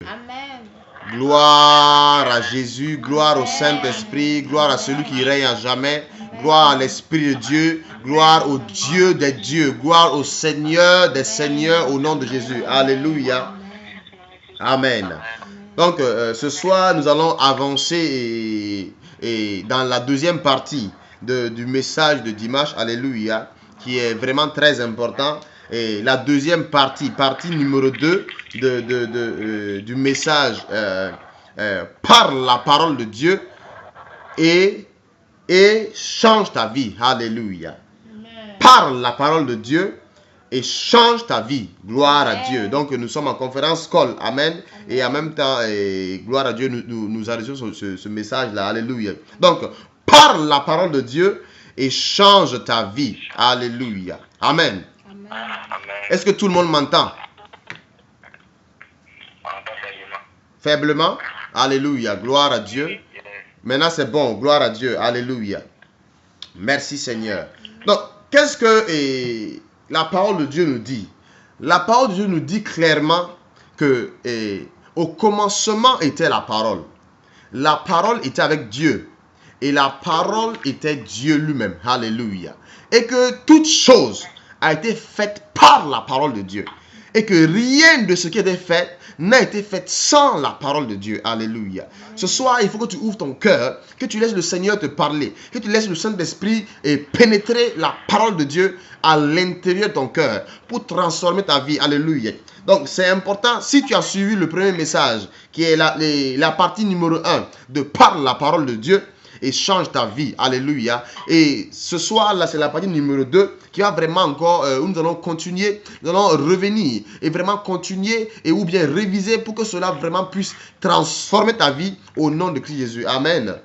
Amen. Gloire à Jésus, gloire au Saint-Esprit, gloire à celui qui règne à jamais, gloire à l'Esprit de Dieu, gloire au Dieu des dieux, gloire au Seigneur des seigneurs au nom de Jésus. Alléluia. Amen. Donc, ce soir, nous allons avancer et dans la deuxième partie du message de dimanche, Alléluia, qui est vraiment très important. Et la deuxième partie numéro 2 du message par la parole de Dieu et change ta vie. Alléluia. Par la parole de Dieu et change ta vie. Gloire à Dieu. Donc nous sommes en conférence call. Amen. Et en même temps, gloire à Dieu, nous arrêtons ce message-là. Alléluia. Donc, par la parole de Dieu et change ta vie. Alléluia. Amen. Est-ce que tout le monde m'entend? Faiblement. Alléluia. Gloire à Dieu. Maintenant, c'est bon. Gloire à Dieu. Alléluia. Merci Seigneur. Donc, qu'est-ce que la parole de Dieu nous dit? La parole de Dieu nous dit clairement que au commencement était la parole. La parole était avec Dieu. Et la parole était Dieu lui-même. Alléluia. Et que toute chose a été faite par la parole de Dieu. Et que rien de ce qui était fait n'a été fait sans la parole de Dieu. Alléluia. Ce soir, il faut que tu ouvres ton cœur, que tu laisses le Seigneur te parler, que tu laisses le Saint-Esprit pénétrer la parole de Dieu à l'intérieur de ton cœur pour transformer ta vie. Alléluia. Donc, c'est important, si tu as suivi le premier message, qui est la partie numéro 1 de par la parole de Dieu, et change ta vie. Alléluia. Et ce soir là, c'est la partie numéro 2 qui va vraiment encore, où nous allons continuer, nous allons revenir et vraiment continuer et ou bien réviser pour que cela vraiment puisse transformer ta vie au nom de Christ Jésus. Amen. Amen.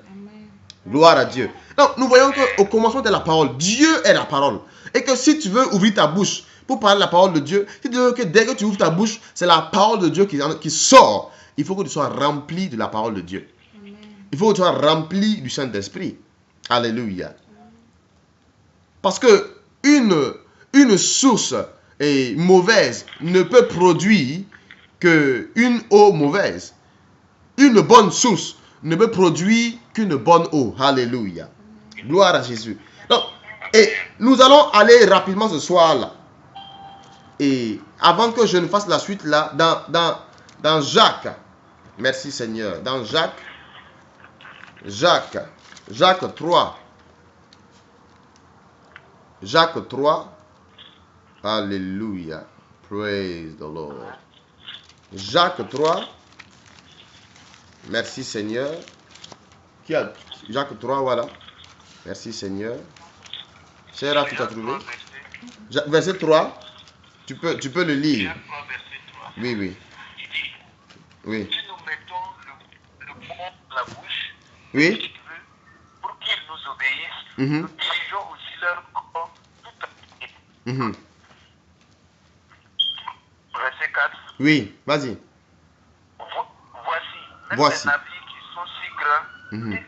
Gloire à Dieu. Donc nous voyons qu'au commencement de la parole, Dieu est la parole. Et que si tu veux ouvrir ta bouche pour parler de la parole de Dieu, si tu veux que dès que tu ouvres ta bouche, c'est la parole de Dieu qui sort. Il faut que tu sois rempli de la parole de Dieu. Il faut que tu sois rempli du Saint-Esprit. Alléluia. Parce que une source mauvaise ne peut produire qu'une eau mauvaise. Une bonne source ne peut produire qu'une bonne eau. Alléluia. Gloire à Jésus. Donc, et nous allons aller rapidement ce soir là. Et avant que je ne fasse la suite là, dans Jacques. Merci Seigneur. Dans Jacques 3. Jacques 3. Alléluia. Praise the Lord. Jacques 3. Merci Seigneur. Qui a Jacques 3, voilà. Merci Seigneur. Chéra, tu t'as trouvé? Verset 3. Tu peux le lire. Oui, oui. Oui. Si nous mettons le mot dans la bouche, oui, pour qu'ils nous obéissent, nous dirigeons aussi leur corps tout à fait. Verset 4. Oui, vas-y. Voici. Les navires qui sont si grands et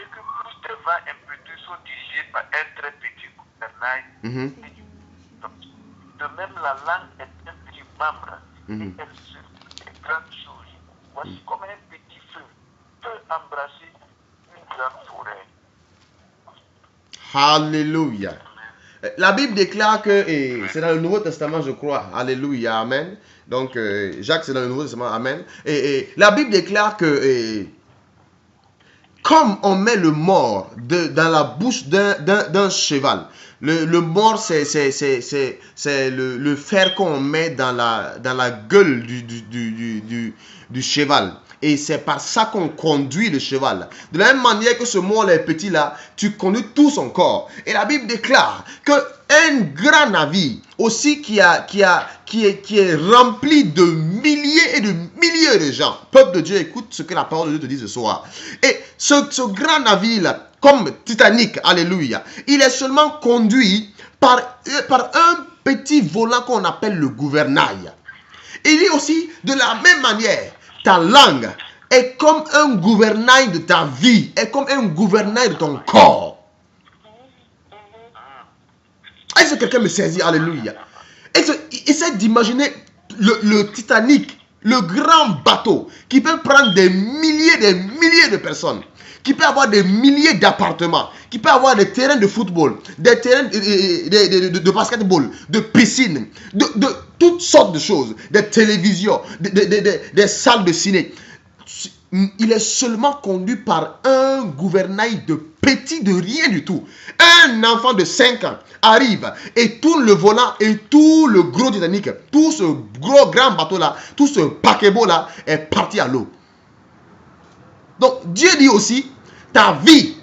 que plus de vents impétueux sont dirigés par un très petit gouvernail. De même, la langue est un petit membre et elle se fait de grandes choses. Voici comme un petit feu peut embrasser une grande forêt. Alléluia. La Bible déclare que c'est dans le Nouveau Testament, je crois. Alléluia, amen. Donc, Jacques, c'est dans le Nouveau Testament, amen. Et la Bible déclare que comme on met le mort dans la bouche d'un cheval, le mort, c'est le fer qu'on met dans la gueule du cheval. Et c'est par ça qu'on conduit le cheval. De la même manière que ce mort est petit là, tu conduis tout son corps. Et la Bible déclare qu'un grand navire aussi qui est rempli de milliers et de milliers de gens. Peuple de Dieu, écoute ce que la parole de Dieu te dit ce soir. Et ce grand navire là, comme Titanic, alléluia, il est seulement conduit par un petit volant qu'on appelle le gouvernail. Il dit aussi, de la même manière, ta langue est comme un gouvernail de ta vie, est comme un gouvernail de ton corps. Est-ce que quelqu'un me saisit? Alléluia. Essaie d'imaginer le Titanic Le grand bateau qui peut prendre des milliers de personnes, qui peut avoir des milliers d'appartements, qui peut avoir des terrains de football, des terrains de basketball, de piscine, de toutes sortes de choses, des télévisions, des salles de ciné. Il est seulement conduit par un gouvernail de petit, de rien du tout. Un enfant de 5 ans arrive et tourne le volant et tout le gros Titanic, tout ce gros grand bateau là, tout ce paquebot là est parti à l'eau. Donc Dieu dit aussi, ta vie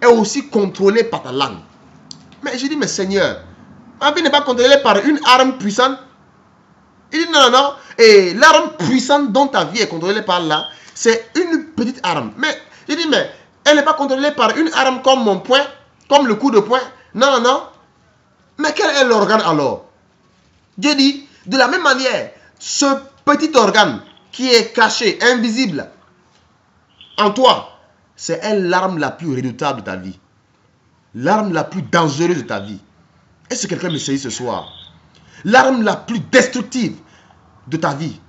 est aussi contrôlée par ta langue. Mais je dis, mais Seigneur, ma vie n'est pas contrôlée par une arme puissante. Il dit non, non, non. Et l'arme puissante dont ta vie est contrôlée par là, c'est une petite arme. Mais je dis, mais elle n'est pas contrôlée par une arme comme mon poing, comme le coup de poing. Non, non, non. Mais quel est l'organe alors? Dieu dit, de la même manière, ce petit organe qui est caché, invisible en toi, c'est l'arme la plus redoutable de ta vie. L'arme la plus dangereuse de ta vie. Est-ce que quelqu'un me saisit ce soir? L'arme la plus destructive de ta vie.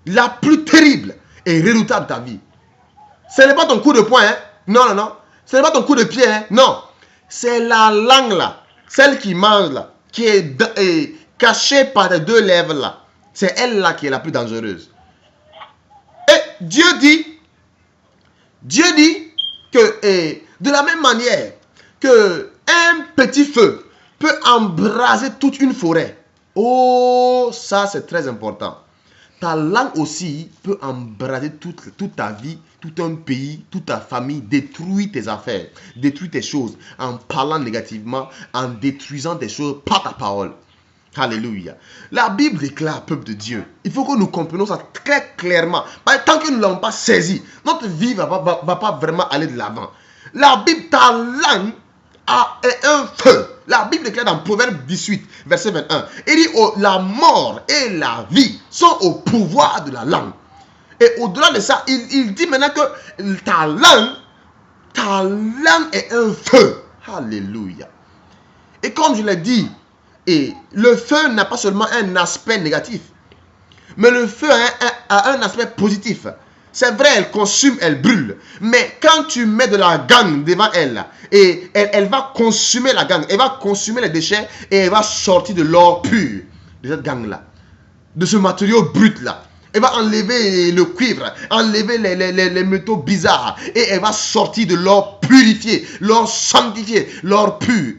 La plus terrible et redoutable de ta vie. Ce n'est pas ton coup de poing, hein? Non, non, non. Ce n'est pas ton coup de pied, hein? Non. C'est la langue là, celle qui mange là, qui est cachée par les 2 lèvres là. C'est elle là qui est la plus dangereuse. Et Dieu dit que de la même manière que un petit feu peut embraser toute une forêt. Oh, ça c'est très important. Ta langue aussi peut embraser toute ta vie, tout un pays, toute ta famille, détruire tes affaires, détruire tes choses en parlant négativement, en détruisant tes choses par ta parole. Alléluia. La Bible déclare, peuple de Dieu, il faut que nous comprenions ça très clairement. Tant que nous ne l'avons pas saisi, notre vie ne va pas vraiment aller de l'avant. La Bible, ta langue est un feu. La Bible déclare dans Proverbe 18, verset 21. Il dit, oh, la mort et la vie sont au pouvoir de la langue. Et au-delà de ça, il dit maintenant que ta langue est un feu. Alléluia. Et comme je l'ai dit, et le feu n'a pas seulement un aspect négatif, mais le feu a un aspect positif. C'est vrai, elle consume, elle brûle. Mais quand tu mets de la gangue devant elle, et elle va consumer la gangue, elle va consumer les déchets et elle va sortir de l'or pur de cette gangue-là, de ce matériau brut-là. Elle va enlever le cuivre, enlever les métaux bizarres et elle va sortir de l'or purifié, l'or sanctifié, l'or pur,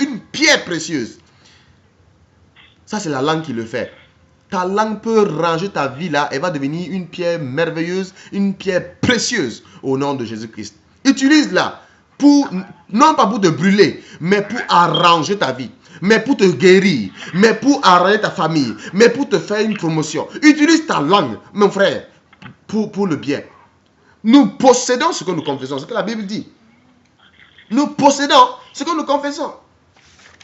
une pierre précieuse. Ça, c'est la langue qui le fait. Ta langue peut ranger ta vie là. Elle va devenir une pierre merveilleuse, une pierre précieuse au nom de Jésus-Christ. Utilise-la non pas pour te brûler, mais pour arranger ta vie, mais pour te guérir, mais pour arranger ta famille, mais pour te faire une promotion. Utilise ta langue, mon frère, pour le bien. Nous possédons ce que nous confessons, c'est ce que la Bible dit. Nous possédons ce que nous confessons.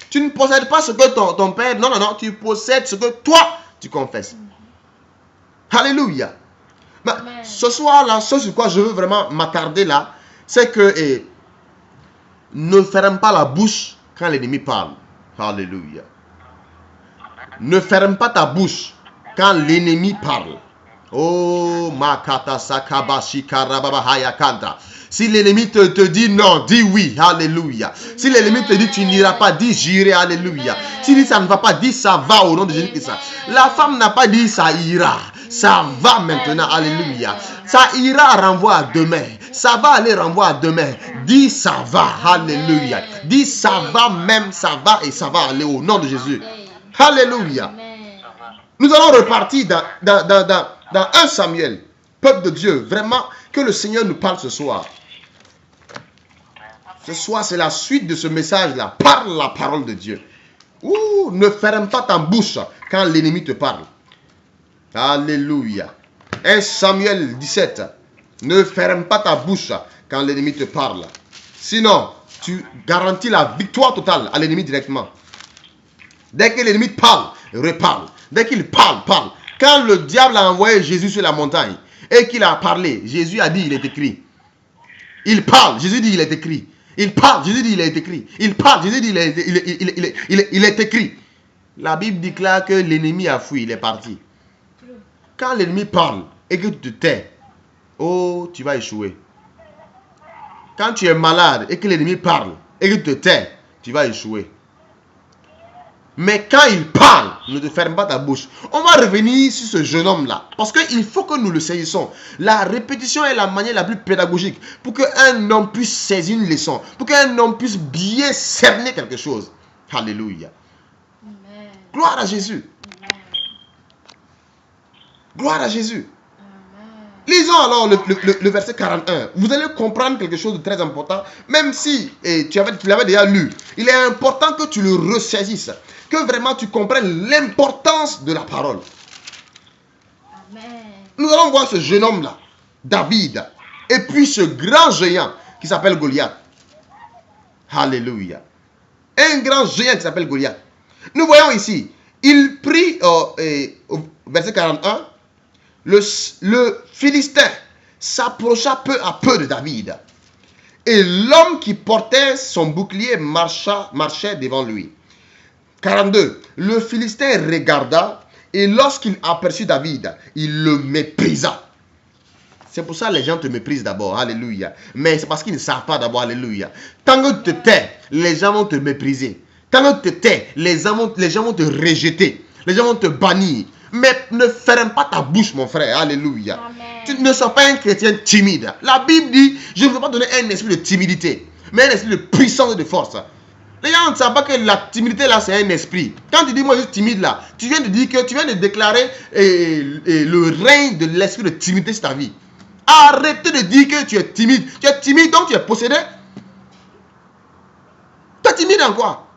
Tu ne possèdes pas ce que ton père... Non, non, non. Tu possèdes ce que toi, tu confesses. Alléluia. Mais ce soir-là, ce sur quoi je veux vraiment m'attarder là, c'est que ne ferme pas la bouche quand l'ennemi parle. Alléluia. Ne ferme pas ta bouche quand l'ennemi parle. Oh, makata sakabashi karababa hayakanta. Si l'ennemi te dit non, dis oui, alléluia. Si l'ennemi te dit tu n'iras pas, dis j'irai, alléluia. Si dit ça ne va pas, dis ça va au nom de Jésus-Christ. La femme n'a pas dit ça ira, ça va maintenant, alléluia. Ça ira renvoie à demain, ça va aller renvoie à demain. Dis ça va, alléluia. Dis ça va même, ça va et ça va aller au nom de Jésus. Alléluia. Nous allons repartir dans 1 Samuel, peuple de Dieu, vraiment que le Seigneur nous parle ce soir. Ce soir, c'est la suite de ce message-là. Parle la parole de Dieu. Ouh, ne ferme pas ta bouche quand l'ennemi te parle. Alléluia. 1 Samuel 17. Ne ferme pas ta bouche quand l'ennemi te parle. Sinon, tu garantis la victoire totale à l'ennemi directement. Dès que l'ennemi parle, reparle. Dès qu'il parle. Quand le diable a envoyé Jésus sur la montagne et qu'il a parlé, Jésus a dit, il est écrit. Il parle, Jésus dit, il est écrit. Il parle, Jésus dit, il est écrit. Il parle, Jésus dit, il est écrit. La Bible déclare que l'ennemi a fui, il est parti. Quand l'ennemi parle et que tu te tais, oh, tu vas échouer. Quand tu es malade et que l'ennemi parle et que tu te tais, tu vas échouer. Mais quand il parle, ne te ferme pas ta bouche. On va revenir sur ce jeune homme-là. Parce qu'il faut que nous le saisissons. La répétition est la manière la plus pédagogique pour qu'un homme puisse saisir une leçon. Pour qu'un homme puisse bien cerner quelque chose. Alléluia. Amen. Gloire à Jésus. Amen. Gloire à Jésus. Amen. Lisons alors le verset 41. Vous allez comprendre quelque chose de très important. Même si tu l'avais déjà lu. Il est important que tu le ressaisisses. Que vraiment tu comprennes l'importance de la parole. Amen. Nous allons voir ce jeune homme-là, David, et puis ce grand géant qui s'appelle Goliath. Alléluia. Un grand géant qui s'appelle Goliath. Nous voyons ici, il prit, au verset 41, le Philistin s'approcha peu à peu de David. Et l'homme qui portait son bouclier marchait devant lui. 42. Le Philistin regarda et lorsqu'il aperçut David, il le méprisa. C'est pour ça que les gens te méprisent d'abord. Alléluia. Mais c'est parce qu'ils ne savent pas d'abord. Alléluia. Tant que tu te tais, les gens vont te mépriser. Tant que tu te tais, les gens vont te rejeter. Les gens vont te bannir. Mais ne ferme pas ta bouche, mon frère. Alléluia. Amen. Tu ne sois pas un chrétien timide. La Bible dit, je ne veux pas donner un esprit de timidité, mais un esprit de puissance et de force. Les gens ne savent pas que la timidité là, c'est un esprit. Quand tu dis moi je suis timide là, tu viens de dire que tu viens de déclarer le règne de l'esprit de timidité sur ta vie. Arrêtez de dire que tu es timide. Tu es timide donc tu es possédé. Tu es timide en quoi?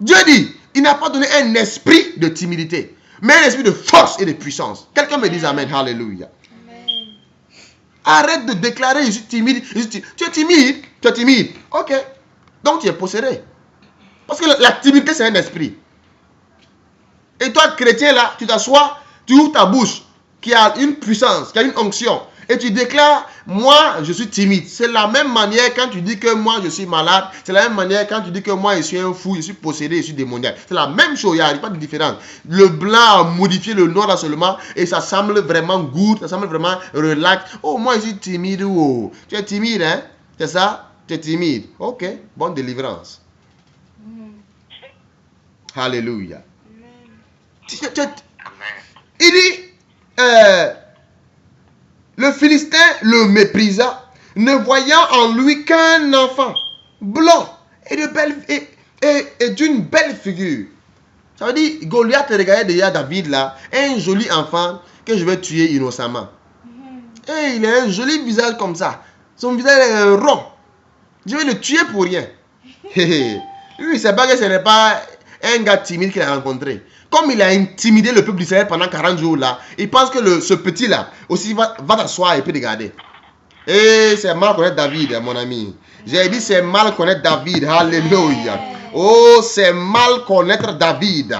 Dieu dit, il n'a pas donné un esprit de timidité, mais un esprit de force et de puissance. Quelqu'un me dise amen. Alléluia. Amen. Arrête de déclarer je suis timide. Tu es timide. Tu es timide. Ok. Donc tu es possédé. Parce que la timidité c'est un esprit. Et toi chrétien là, tu t'assois, tu ouvres ta bouche qui a une puissance, qui a une onction. Et tu déclares, moi je suis timide. C'est la même manière quand tu dis que moi je suis malade. C'est la même manière quand tu dis que moi je suis un fou, je suis possédé, je suis démoniaque. C'est la même chose, il n'y a pas de différence. Le blanc a modifié le noir là seulement. Et ça semble vraiment good, ça semble vraiment relax. Oh moi je suis timide. Oh. Tu es timide hein. C'est ça? Tu es timide. Ok, bonne délivrance. Alléluia. Il dit, le Philistin le méprisa, ne voyant en lui qu'un enfant blanc et d'une belle figure. Ça veut dire, Goliath regardait déjà David là, un joli enfant que je vais tuer innocemment. Et il a un joli visage comme ça. Son visage est rond. Je vais le tuer pour rien. Lui, il ne sait pas que ce n'est pas un gars timide qu'il a rencontré. Comme il a intimidé le peuple d'Israël pendant 40 jours là, il pense que ce petit là aussi va t'asseoir et peut regarder. Et c'est mal connaître David, mon ami. J'ai dit c'est mal connaître David. Alléluia. Oh, c'est mal connaître David.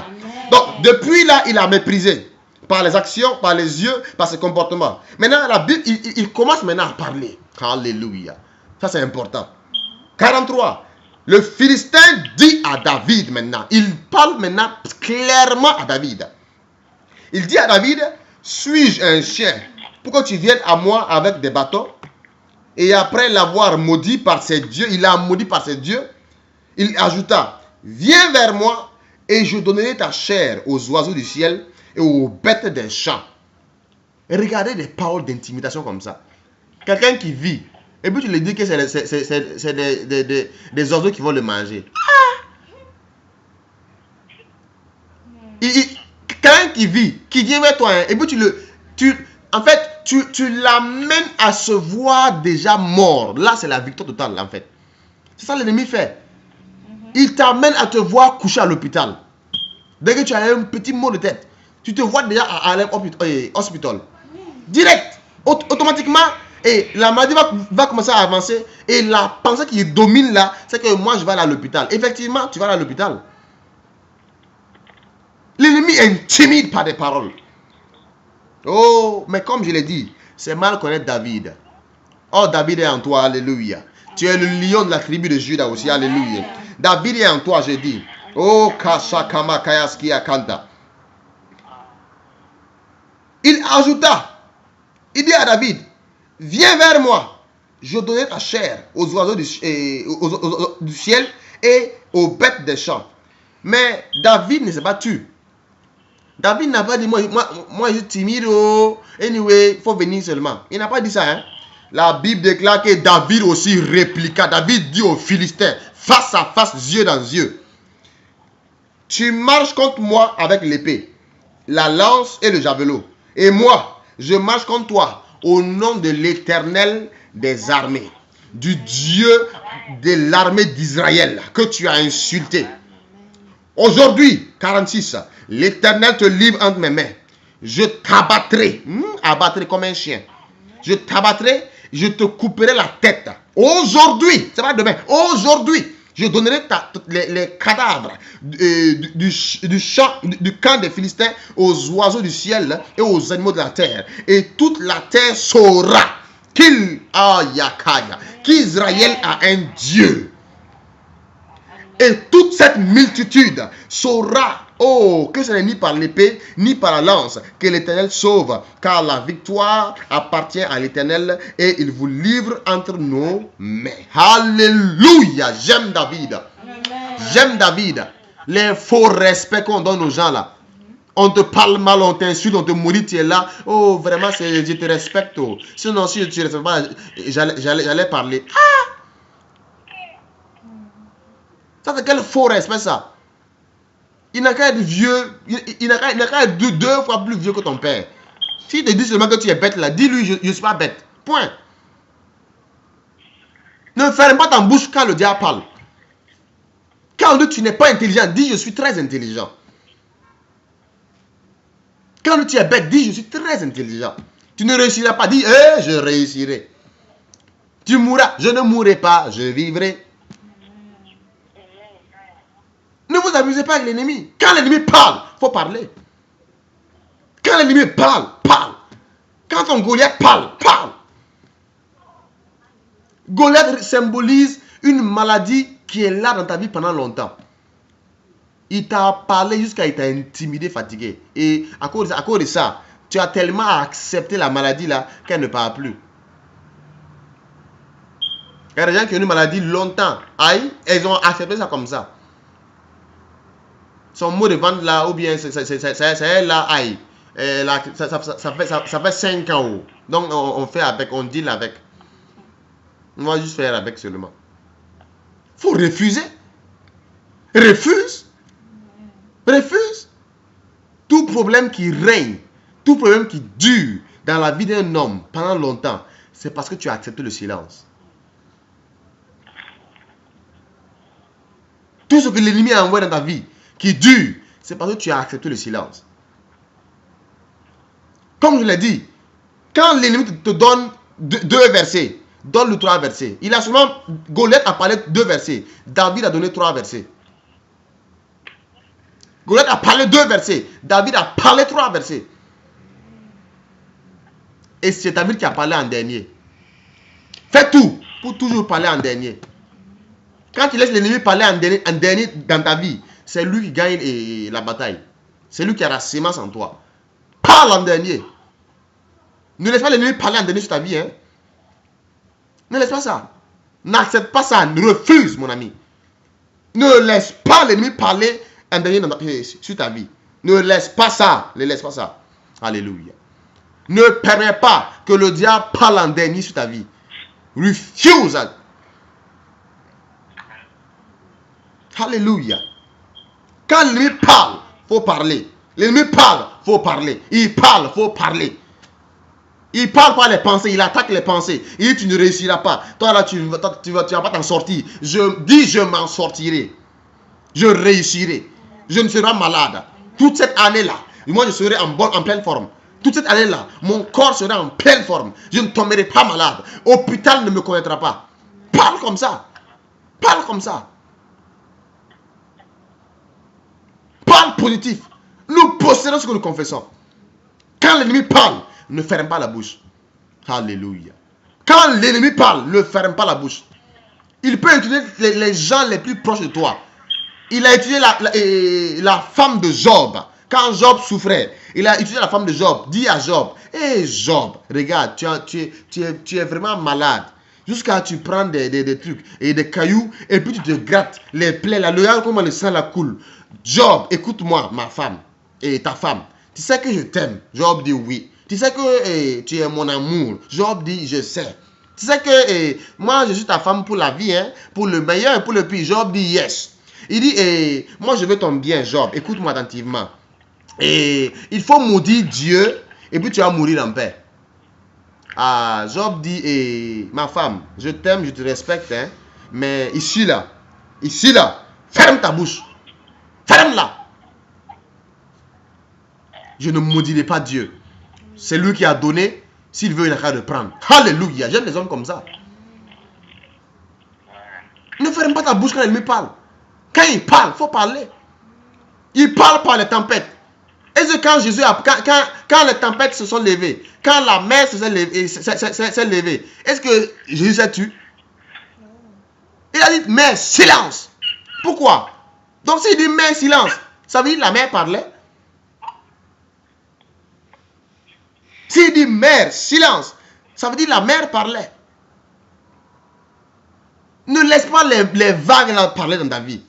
Donc, depuis là, il a méprisé. Par les actions, par les yeux, par ses comportements. Maintenant, la Bible, il commence maintenant à parler. Alléluia. Ça, c'est important. 43. Le Philistin dit à David maintenant. Il parle maintenant clairement à David. Il dit à David, suis-je un chien pour que tu viennes à moi avec des bâtons? Et après l'avoir maudit par ses dieux, il a maudit par ses dieux. Il ajouta, viens vers moi et je donnerai ta chair aux oiseaux du ciel et aux bêtes des champs. Et regardez des paroles d'intimidation comme ça. Quelqu'un qui vit. Et puis tu lui dis que c'est des oiseaux qui vont le manger. Quelqu'un qui vit, qui vient vers toi, hein, et puis tu l'amènes à se voir déjà mort. Là, c'est la victoire totale, en fait. C'est ça que l'ennemi fait. Il t'amène à te voir coucher à l'hôpital. Dès que tu as un petit mot de tête, tu te vois déjà à l'hôpital. Direct, automatiquement. Et la maladie va commencer à avancer. Et la pensée qui domine là, c'est que moi je vais aller à l'hôpital. Effectivement, tu vas aller à l'hôpital. L'ennemi intimide par des paroles. Oh, mais comme je l'ai dit, c'est mal connaître David. Oh, David est en toi, alléluia. Tu es le lion de la tribu de Juda aussi, alléluia. David est en toi, je dis. Oh, Kashakama Kayaski Akanta. Il ajouta, il dit à David, viens vers moi, je donnerai ta chair aux oiseaux du ciel et aux bêtes des champs. Mais David ne s'est pas tué. David n'a pas dit, moi je suis timide, anyway, il faut venir seulement. Il n'a pas dit ça. Hein? La Bible déclare que David aussi répliqua. David dit aux Philistins, face à face, yeux dans yeux, tu marches contre moi avec l'épée, la lance et le javelot. Et moi, je marche contre toi au nom de l'Éternel des armées, du Dieu de l'armée d'Israël que tu as insulté. Aujourd'hui, 46, l'Éternel te livre entre mes mains. Je t'abattrai, abattrai comme un chien. Je t'abattrai, je te couperai la tête. Aujourd'hui, c'est pas demain, aujourd'hui, je donnerai les cadavres du camp des Philistins aux oiseaux du ciel et aux animaux de la terre. Et toute la terre saura qu'Israël a un Dieu. Et toute cette multitude saura, que ce n'est ni par l'épée, ni par la lance que l'Éternel sauve, car la victoire appartient à l'Éternel et il vous livre entre nos mains. Alléluia! J'aime David. J'aime David. Les faux respects qu'on donne aux gens là. On te parle mal, on t'insulte, on te mourit, tu es là. Oh, vraiment, je te respecte. Sinon, si tu ne respectes pas, j'allais parler. Ça, c'est quel faux respect, ça? Il n'a qu'à être vieux. Il n'a qu'à être deux fois plus vieux que ton père. S'il te dit seulement que tu es bête, là, dis-lui, je ne suis pas bête. Point. Ne ferme pas ta bouche quand le diable parle. Quand on dit tu n'es pas intelligent, dis je suis très intelligent. Quand tu es bête, dis je suis très intelligent. Tu ne réussiras pas, dis je réussirai. Tu mourras, je ne mourrai pas, je vivrai. Ne vous amusez pas avec l'ennemi. Quand l'ennemi parle, il faut parler. Quand l'ennemi parle, parle. Quand ton Goliath parle, parle. Goliath symbolise une maladie qui est là dans ta vie pendant longtemps. Il t'a parlé jusqu'à il t'a intimidé, fatigué. Et à cause de ça, tu as tellement accepté la maladie là qu'elle ne parle plus. Il y a des gens qui ont une maladie longtemps. Aïe, elles ont accepté ça comme ça. Son mot de vente là, ou bien c'est là, aïe. Ça fait 5 ans. Donc on fait avec, on deal avec. On va juste faire avec seulement. Il faut refuser. Refuse. Refuse. Tout problème qui règne, tout problème qui dure dans la vie d'un homme pendant longtemps, c'est parce que tu as accepté le silence. Tout ce que l'ennemi a envoyé dans ta vie qui dure, c'est parce que tu as accepté le silence. Comme je l'ai dit, quand l'ennemi te donne deux versets, donne-le 3 versets. Il a seulement, Goliath a parlé 2 versets. David a donné 3 versets. Goliath a parlé 2 versets. David a parlé 3 versets. Et c'est David qui a parlé en dernier. Fais tout pour toujours parler en dernier. Quand tu laisses l'ennemi parler en dernier dans ta vie, c'est lui qui gagne la bataille. C'est lui qui a la sémence en toi. Parle en dernier. Ne laisse pas l'ennemi parler en dernier sur ta vie. Hein. Ne laisse pas ça. N'accepte pas ça. Refuse, mon ami. Ne laisse pas l'ennemi parler en dernier sur ta vie. Ne laisse pas ça. Ne laisse pas ça. Alléluia. Ne permets pas que le diable parle en dernier sur ta vie. Refuse. Alléluia. Quand l'ennemi parle, il faut parler. L'ennemi parle, il faut parler. Il parle, il faut parler. Il parle pas les pensées, il attaque les pensées. Il dit tu ne réussiras pas. Toi là, tu ne vas pas t'en sortir. Je dis je m'en sortirai. Je réussirai. Je ne serai pas malade. Toute cette année-là, moi je serai en pleine forme. Toute cette année-là, mon corps sera en pleine forme. Je ne tomberai pas malade. Hôpital ne me connaîtra pas. Parle comme ça. Parle comme ça. Parle positif. Nous possédons ce que nous confessons. Quand l'ennemi parle, ne ferme pas la bouche. Alléluia. Quand l'ennemi parle, ne ferme pas la bouche. Il peut utiliser les gens les plus proches de toi. Il a utilisé la femme de Job. Quand Job souffrait, il a utilisé la femme de Job. Dit à Job, hé Job, regarde, tu es vraiment malade. Jusqu'à tu prends des trucs et des cailloux et puis tu te grattes les plaies là. Regarde comment le sang la coule. Job, écoute-moi, ma femme et ta femme. Tu sais que je t'aime. Job dit oui. Tu sais que tu es mon amour. Job dit je sais. Tu sais que moi je suis ta femme pour la vie, hein, pour le meilleur et pour le pire. Job dit yes. Il dit moi je veux ton bien, Job. Écoute-moi attentivement. Et il faut maudire Dieu et puis tu vas mourir en paix. Ah, Job dit ma femme, je t'aime, je te respecte, hein, mais ici là, ferme ta bouche. Ferme-la. Je ne maudirai pas Dieu. C'est lui qui a donné. S'il veut, il n'a qu'à de prendre. Alléluia. J'aime les hommes comme ça. Ne ferme pas ta bouche quand l'ennemi parle. Quand il parle, il faut parler. Il parle par les tempêtes. Est-ce que quand Jésus quand les tempêtes se sont levées, quand la mer s'est levée, est-ce que Jésus s'est tué? Il a dit, mais silence. Pourquoi? Donc s'il dit, mais silence, ça veut dire que la mer parlait. S'il dit, mer, silence, ça veut dire que la mer parlait. Ne laisse pas les vagues parler dans ta vie.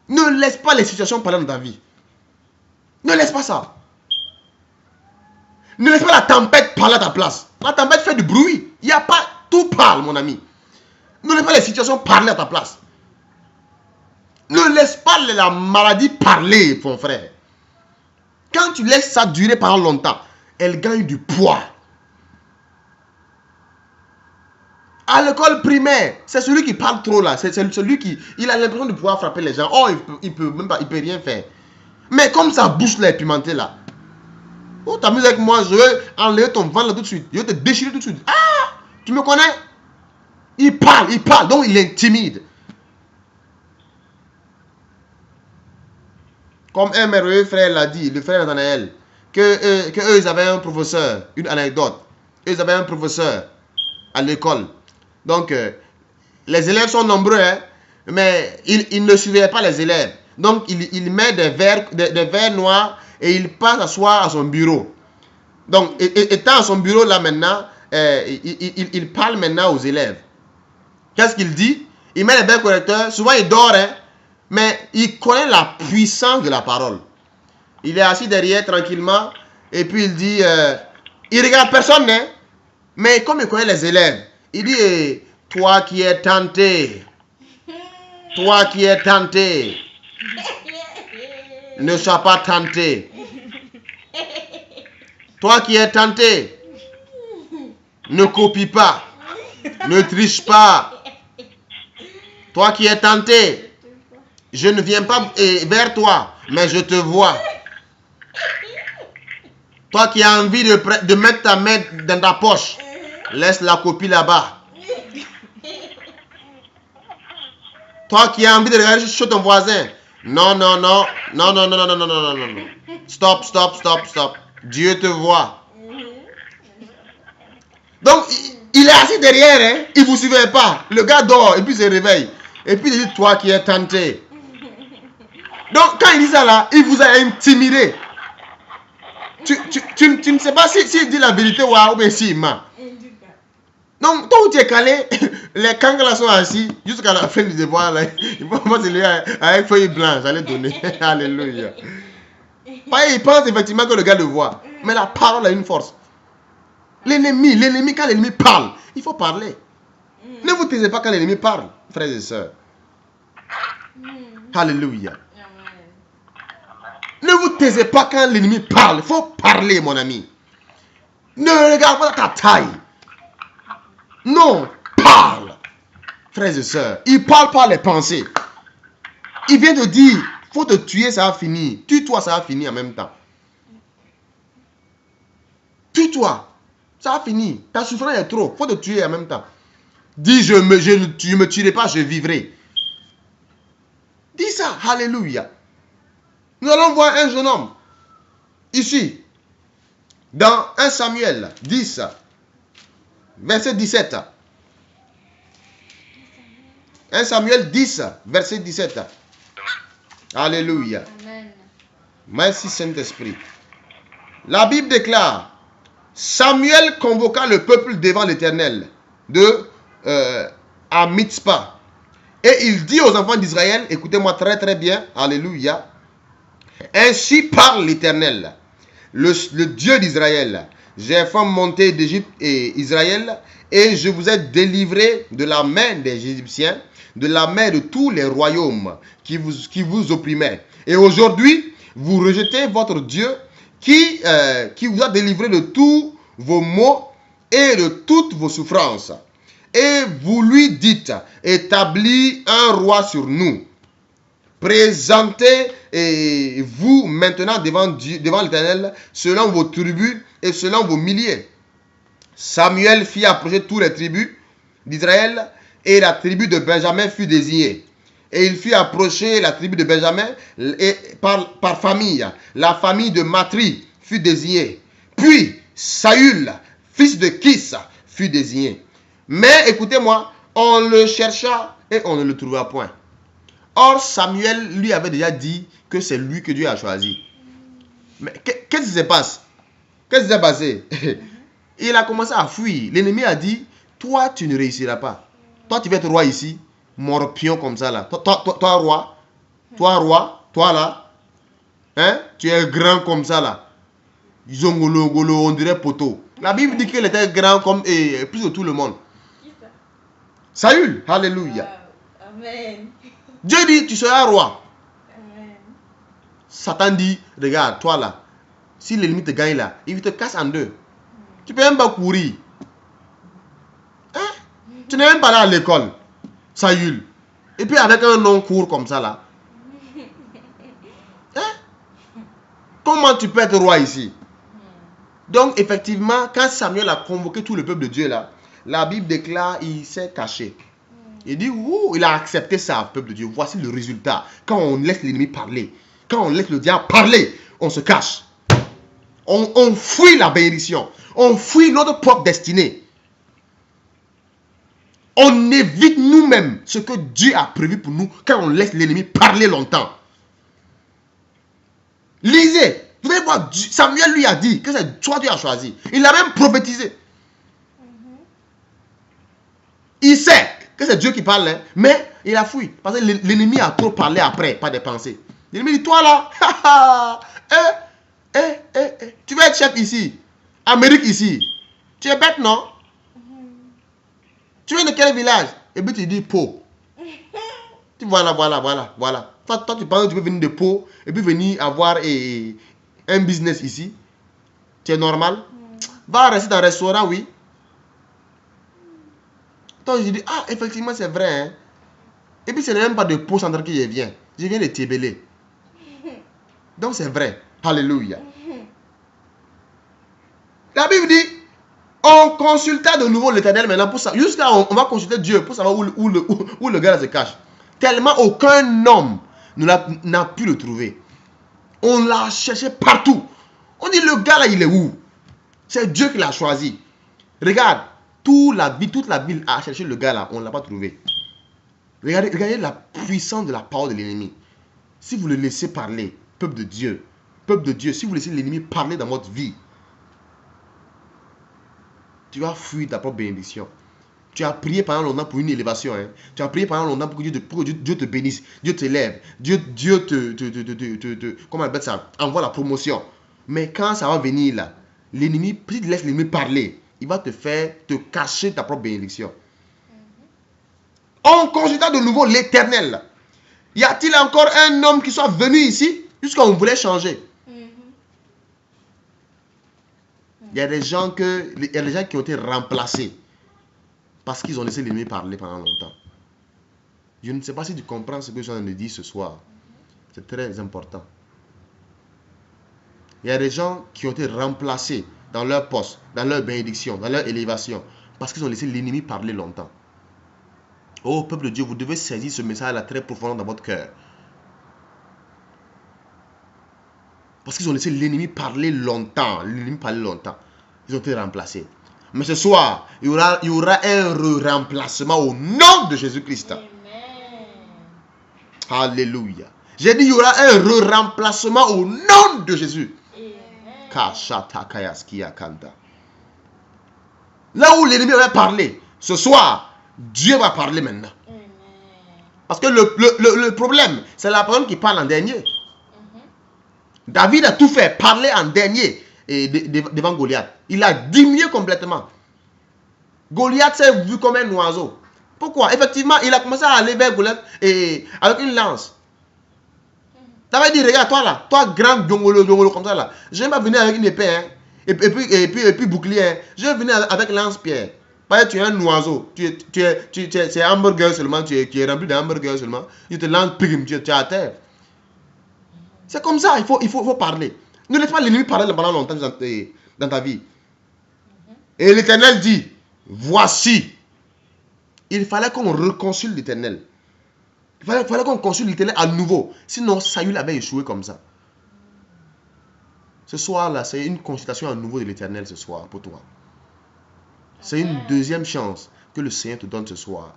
Ne laisse pas les situations parler dans ta vie. Ne laisse pas ça. Ne laisse pas la tempête parler à ta place. La tempête fait du bruit. Il n'y a pas... Tout parle, mon ami. Ne laisse pas les situations parler à ta place. Ne laisse pas la maladie parler, mon frère. Quand tu laisses ça durer pendant longtemps, elle gagne du poids. À l'école primaire, c'est celui qui parle trop là. C'est celui qui... Il a l'impression de pouvoir frapper les gens. Oh, il peut même pas... Il peut rien faire. Mais comme sa bouche là est pimentée là. Oh, t'amuses avec moi, je vais enlever ton ventre là tout de suite. Je vais te déchirer tout de suite. Ah! Tu me connais? Il parle, donc il est timide. Comme un merveilleux frère l'a dit, le frère Nathanaël, que eux ils avaient un professeur, une anecdote. Eux ils avaient un professeur à l'école. Donc, les élèves sont nombreux, hein, mais il ne surveillait pas les élèves. Donc, il met des verres noirs et il passe s'asseoir à son bureau. Donc, étant à son bureau là maintenant, il parle maintenant aux élèves. Qu'est-ce qu'il dit? Il met les verres correcteurs. Souvent, il dort, hein, mais il connaît la puissance de la parole. Il est assis derrière tranquillement et puis il dit, il regarde personne, hein, mais comme il connaît les élèves, il dit, toi qui es tenté, ne sois pas tenté. Toi qui es tenté, ne copie pas, ne triche pas. Toi qui es tenté, je ne viens pas vers toi, mais je te vois. Toi qui as envie de mettre ta main dans ta poche, laisse la copie là-bas. Toi qui as envie de regarder chez ton voisin, non. Stop. Dieu te voit. Donc, il est assis derrière, hein? Il ne vous suivait pas. Le gars dort et puis se réveille. Et puis il dit, toi qui es tenté. Donc, quand il dit ça là, il vous a intimidé. Tu ne sais pas s'il dit la vérité ou bien s'il ment. Donc, toi où tu es calé, les kangas sont assis jusqu'à la fin du devoir. Là, moi, c'est lui avec feuille blanche, j'allais donner. Alléluia. Il pense effectivement que le gars le voit. Mais la parole a une force. L'ennemi, quand l'ennemi parle, il faut parler. Ne vous taisez pas quand l'ennemi parle, frères et sœurs. Alléluia. Ne vous taisez pas quand l'ennemi parle. Il faut parler, mon ami. Ne regarde pas ta taille. Non, parle. Frères et sœurs, il parle par les pensées. Il vient de dire, faut te tuer, ça va finir. Tue-toi, ça va finir en même temps. Tue-toi, ça va finir. Ta souffrance est trop, faut te tuer en même temps. Dis, je ne me tuerai pas, je vivrai. Dis ça, alléluia. Nous allons voir un jeune homme, ici, dans 1 Samuel 10, verset 17. 1 Samuel 10, verset 17. Alléluia. Merci Saint-Esprit. La Bible déclare, Samuel convoqua le peuple devant l'Éternel à Mitzpah. Et il dit aux enfants d'Israël, écoutez-moi très très bien, alléluia, ainsi parle l'Éternel, le Dieu d'Israël. J'ai fait monter d'Égypte et Israël, et je vous ai délivré de la main des Égyptiens, de la main de tous les royaumes qui vous opprimaient. Et aujourd'hui, vous rejetez votre Dieu qui vous a délivré de tous vos maux et de toutes vos souffrances. Et vous lui dites, établis un roi sur nous. Présentez-vous maintenant devant l'Éternel selon vos tribus et selon vos milliers. Samuel fit approcher toutes les tribus d'Israël et la tribu de Benjamin fut désignée. Et il fit approcher la tribu de Benjamin et par famille. La famille de Matri fut désignée. Puis Saül, fils de Kis, fut désigné. Mais écoutez-moi, on le chercha et on ne le trouva point. Or, Samuel lui avait déjà dit que c'est lui que Dieu a choisi. Mais qu'est-ce qui se passe? Qu'est-ce qui s'est passé? Il a commencé à fuir. L'ennemi a dit, toi, tu ne réussiras pas. Toi, tu vas être roi ici, morpion comme ça là. Toi, roi, toi là, hein? Tu es grand comme ça là. Zongolo, on dirait poteau. La Bible dit qu'il était grand comme plus de tout le monde. Saül, alléluia. Amen. Dieu dit, tu seras roi. Amen. Satan dit, regarde, toi là, si l'ennemi te gagne là, il te casse en deux. Tu peux même pas courir. Hein? Tu n'es même pas là à l'école, Saül. Et puis avec un nom court comme ça là. Hein? Comment tu peux être roi ici? Donc effectivement, quand Samuel a convoqué tout le peuple de Dieu là, la Bible déclare, il s'est caché. Il dit, ouh, il a accepté ça, peuple de Dieu. Voici le résultat. Quand on laisse l'ennemi parler, quand on laisse le diable parler, on se cache. On fuit la bénédiction. On fuit notre propre destinée. On évite nous-mêmes ce que Dieu a prévu pour nous quand on laisse l'ennemi parler longtemps. Lisez. Vous allez voir, Samuel lui a dit que c'est toi Dieu a choisi. Il a même prophétisé. Il sait que c'est Dieu qui parle, hein, mais il a fui. Parce que l'ennemi a trop parlé après, pas des pensées. L'ennemi dit, toi là, tu vas être chef ici, Amérique ici. Tu es bête, non? Tu viens de quel village? Et puis tu dis, Pau. Voilà. Toi, tu penses que tu peux venir de Pau et puis venir avoir un business ici. Tu es normal? Va rester dans un restaurant, oui. Donc je dis, ah, effectivement, c'est vrai. Hein? Et puis, ce n'est même pas de Pau central que je viens. Je viens de Tébélé. Donc, c'est vrai. Alléluia. La Bible dit, on consulta de nouveau l'Éternel maintenant pour ça. Jusqu'à on va consulter Dieu pour savoir où le gars se cache. Tellement aucun homme n'a pu le trouver. On l'a cherché partout. On dit, le gars là, il est où? C'est Dieu qui l'a choisi. Regarde. Toute la ville a cherché le gars là, on ne l'a pas trouvé. Regardez la puissance de la parole de l'ennemi. Si vous le laissez parler, peuple de Dieu, si vous laissez l'ennemi parler dans votre vie, tu vas fuir ta propre bénédiction. Tu as prié pendant longtemps pour une élévation. Hein. Tu as prié pendant longtemps pour que Dieu te bénisse, Dieu te lève, Dieu comment on appelle ça, envoie la promotion. Mais quand ça va venir là, l'ennemi, si tu laisses l'ennemi parler, il va te faire te cacher ta propre bénédiction. On consulta de nouveau l'Éternel. Y a-t-il encore un homme qui soit venu ici puisqu'on voulait changer? Il y a des gens qui ont été remplacés parce qu'ils ont laissé l'ennemi parler pendant longtemps. Je ne sais pas si tu comprends ce que je viens de dire ce soir. C'est très important. Il y a des gens qui ont été remplacés dans leur poste, dans leur bénédiction, dans leur élévation, parce qu'ils ont laissé l'ennemi parler longtemps. Oh, peuple de Dieu, vous devez saisir ce message-là très profond dans votre cœur. Parce qu'ils ont laissé l'ennemi parler longtemps. Ils ont été remplacés. Mais ce soir, il y aura un remplacement au nom de Jésus-Christ. Alléluia. J'ai dit, il y aura un remplacement au nom de Jésus. Là où l'ennemi va parler, ce soir, Dieu va parler maintenant. Parce que le problème, c'est la personne qui parle en dernier. David a tout fait, parler en dernier devant Goliath. Il a diminué complètement. Goliath s'est vu comme un oiseau. Pourquoi? Effectivement, il a commencé à aller vers Goliath avec une lance. David dit, regarde, toi là, toi grand gongolo comme ça là, je ne vais pas venir avec une épée, hein, et puis bouclier, hein. Je vais venir avec lance-pierre. Parce que tu es un oiseau, c'est un hamburger seulement, tu es rempli d'hamburger seulement, il te lance, tu es à terre. C'est comme ça, il faut parler. Ne laisse pas l'ennemi parler pendant longtemps dans ta vie. Et l'Éternel dit, voici, il fallait qu'on réconcilie l'Éternel. Il fallait qu'on consulte l'Éternel à nouveau. Sinon, Saül avait échoué comme ça. Ce soir-là, c'est une consultation à nouveau de l'Éternel ce soir pour toi. C'est une deuxième chance que le Seigneur te donne ce soir.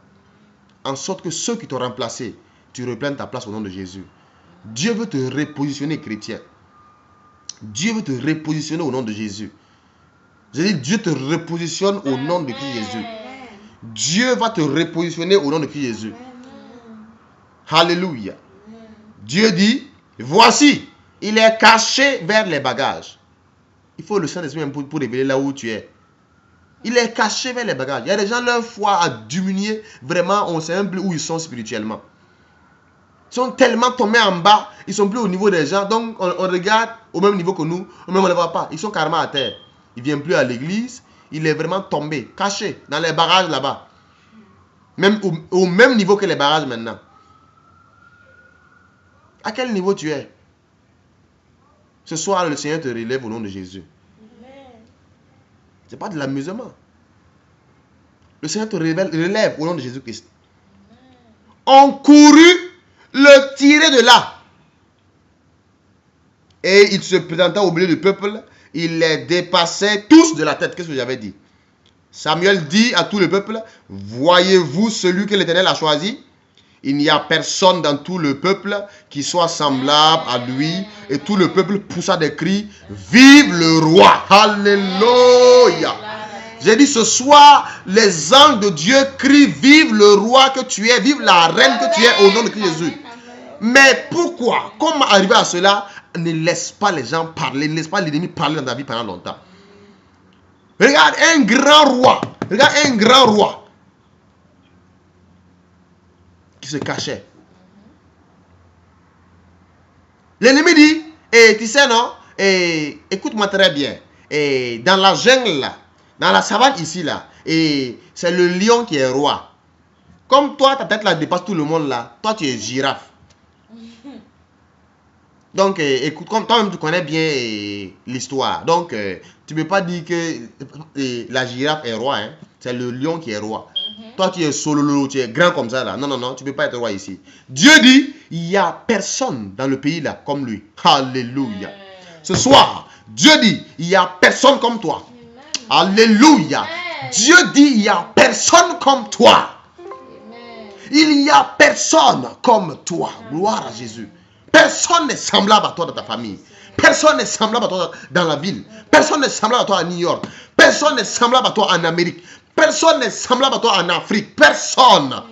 En sorte que ceux qui t'ont remplacé, tu reprennes ta place au nom de Jésus. Dieu veut te repositionner, chrétien. Dieu veut te repositionner au nom de Jésus. J'ai dit, Dieu te repositionne au nom de Christ Jésus. Dieu va te repositionner au nom de Christ Jésus. Alléluia. Dieu dit, voici, il est caché vers les bagages. Il faut le Saint-Esprit pour révéler là où tu es. Il est caché vers les bagages. Il y a des gens, leur foi a diminué. Vraiment, on ne sait même plus où ils sont spirituellement. Ils sont tellement tombés en bas. Ils ne sont plus au niveau des gens. Donc, on regarde au même niveau que nous. Mais on ne les voit pas. Ils sont carrément à terre. Ils ne viennent plus à l'église. Il est vraiment tombé, caché, dans les barrages là-bas. Même au même niveau que les barrages maintenant. À quel niveau tu es? Ce soir, le Seigneur te relève au nom de Jésus. Ce n'est pas de l'amusement. Le Seigneur te relève au nom de Jésus-Christ. On courut le tirer de là. Et il se présenta au milieu du peuple. Il les dépassait tous de la tête. Qu'est-ce que j'avais dit? Samuel dit à tout le peuple, voyez-vous celui que l'Éternel a choisi? Il n'y a personne dans tout le peuple qui soit semblable à lui. Et tout le peuple poussa des cris, vive le roi. Alléluia. J'ai dit ce soir, les anges de Dieu crient, vive le roi que tu es, vive la reine que tu es au nom de Christ Jésus. Mais pourquoi? Comment arriver à cela? Ne laisse pas les gens parler, ne laisse pas l'ennemi parler dans ta vie pendant longtemps. Regarde un grand roi, regarde un grand roi qui se cachait. L'ennemi dit, tu sais non, écoute-moi très bien, dans la jungle là, dans la savane ici là, c'est le lion qui est roi. Comme toi, ta tête là dépasse tout le monde là, toi tu es girafe. Donc, écoute, comme toi-même tu connais bien l'histoire, donc tu ne peux pas dire que la girafe est roi, hein? C'est le lion qui est roi. Toi tu es solo, tu es grand comme ça là. Non, non, non, tu ne peux pas être roi ici. Dieu dit, il n'y a personne dans le pays là comme lui. Alléluia. Ce soir, Dieu dit, il n'y a personne comme toi. Alléluia. Dieu dit, il n'y a personne comme toi. Il n'y a personne comme toi. Gloire à Jésus. Personne n'est semblable à toi dans ta famille. Personne n'est semblable à toi dans la ville. Personne n'est semblable à toi à New York. Personne n'est semblable à toi en Amérique. Personne n'est semblable à toi en Afrique. Personne. Amen.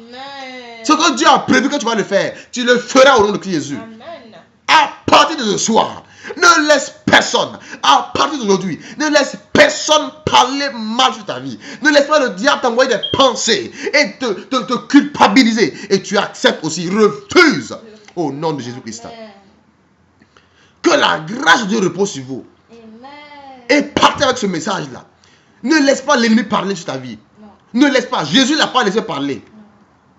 Ce que Dieu a prévu que tu vas le faire, tu le feras au nom de Christ Jésus. Amen. À partir de ce soir, ne laisse personne, à partir d'aujourd'hui, ne laisse personne parler mal sur ta vie. Ne laisse pas le diable t'envoyer des pensées et te culpabiliser. Et tu acceptes aussi, refuse au nom de Jésus-Christ. Que la grâce de Dieu repose sur vous. Amen. Et partez avec ce message-là. Ne laisse pas l'ennemi parler sur ta vie. Non. Ne laisse pas. Jésus ne l'a pas laissé parler. Non.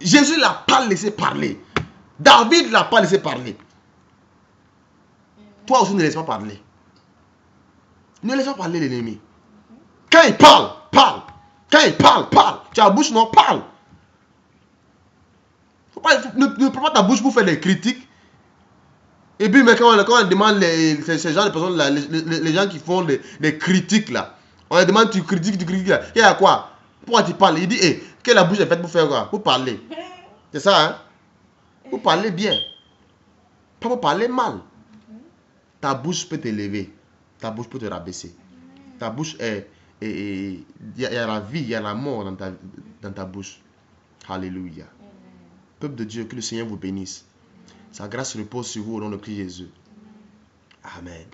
Jésus ne l'a pas laissé parler. David ne l'a pas laissé parler. Toi aussi ne laisse pas parler. Ne laisse pas parler l'ennemi. Quand il parle, parle. Quand il parle, parle. Tu as la bouche, non, parle. Ne prends pas ta bouche pour faire des critiques. Et puis, mais quand on demande ces gens de personnes là, les gens qui font des critiques là, on leur demande, tu critiques là. Il y a quoi? Pourquoi tu parles? Il dit, que la bouche est faite pour faire quoi? Pour parler. C'est ça, hein? Pour parler bien. Pas pour parler mal. Ta bouche peut t'élever. Ta bouche peut te rabaisser. Ta bouche est... Il y a la vie, il y a la mort dans ta bouche. Alléluia. Peuple de Dieu, que le Seigneur vous bénisse. Sa grâce repose sur vous au nom de Christ Jésus. Amen.